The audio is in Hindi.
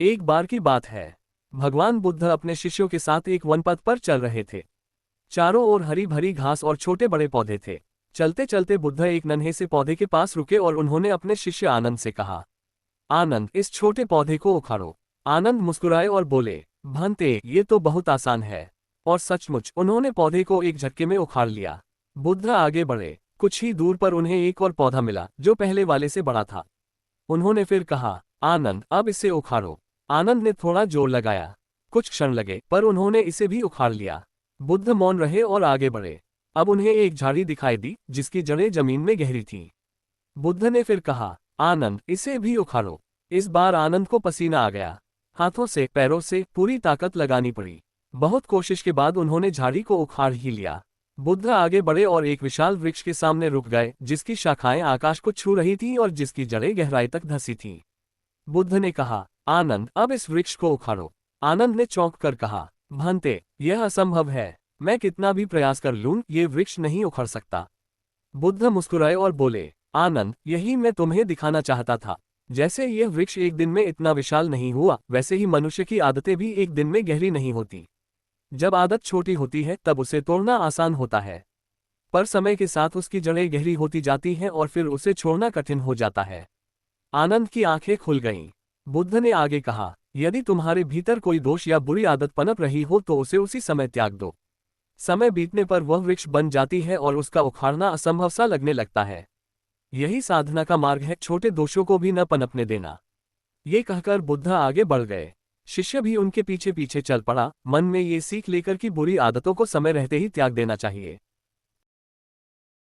एक बार की बात है, भगवान बुद्ध अपने शिष्यों के साथ एक वनपथ पर चल रहे थे। चारों ओर हरी भरी घास और छोटे बड़े पौधे थे। चलते चलते बुद्ध एक नन्हे से पौधे के पास रुके और उन्होंने अपने शिष्य आनंद से कहा, आनंद, इस छोटे पौधे को उखाड़ो। आनंद मुस्कुराए और बोले, भंते, ये तो बहुत आसान है। और सचमुच उन्होंने पौधे को एक झटके में उखाड़ लिया। बुद्ध आगे बढ़े। कुछ ही दूर पर उन्हें एक और पौधा मिला जो पहले वाले से बड़ा था। उन्होंने फिर कहा, आनंद, अब इसे उखाड़ो। आनंद ने थोड़ा जोर लगाया। कुछ क्षण लगे पर उन्होंने इसे भी उखाड़ लिया। बुद्ध मौन रहे और आगे बढ़े। अब उन्हें एक झाड़ी दिखाई दी जिसकी जड़ें जमीन में गहरी थीं। बुद्ध ने फिर कहा, आनंद, इसे भी उखाड़ो। इस बार आनंद को पसीना आ गया। हाथों से पैरों से पूरी ताकत लगानी पड़ी। बहुत कोशिश के बाद उन्होंने झाड़ी को उखाड़ ही लिया। बुद्ध आगे बढ़े और एक विशाल वृक्ष के सामने रुक गए जिसकी शाखाएं आकाश को छू रही थीं और जिसकी जड़ें गहराई तक धंसी थीं। बुद्ध ने कहा, आनंद, अब इस वृक्ष को उखाड़ो। आनंद ने चौंक कर कहा, भंते, यह असंभव है। मैं कितना भी प्रयास कर लूं, ये वृक्ष नहीं उखड़ सकता। बुद्ध मुस्कुराए और बोले, आनंद, यही मैं तुम्हें दिखाना चाहता था। जैसे यह वृक्ष एक दिन में इतना विशाल नहीं हुआ, वैसे ही मनुष्य की आदतें भी एक दिन में गहरी नहीं होती। जब आदत छोटी होती है तब उसे तोड़ना आसान होता है, पर समय के साथ उसकी जड़ें गहरी होती जाती हैं और फिर उसे छोड़ना कठिन हो जाता है। आनंद की आंखें खुल गईं। बुद्ध ने आगे कहा, यदि तुम्हारे भीतर कोई दोष या बुरी आदत पनप रही हो तो उसे उसी समय त्याग दो। समय बीतने पर वह वृक्ष बन जाती है और उसका उखाड़ना असंभव सा लगने लगता है। यही साधना का मार्ग है, छोटे दोषों को भी न पनपने देना। ये कहकर बुद्ध आगे बढ़ गए। शिष्य भी उनके पीछे पीछे चल पड़ा, मन में ये सीख लेकर कि बुरी आदतों को समय रहते ही त्याग देना चाहिए।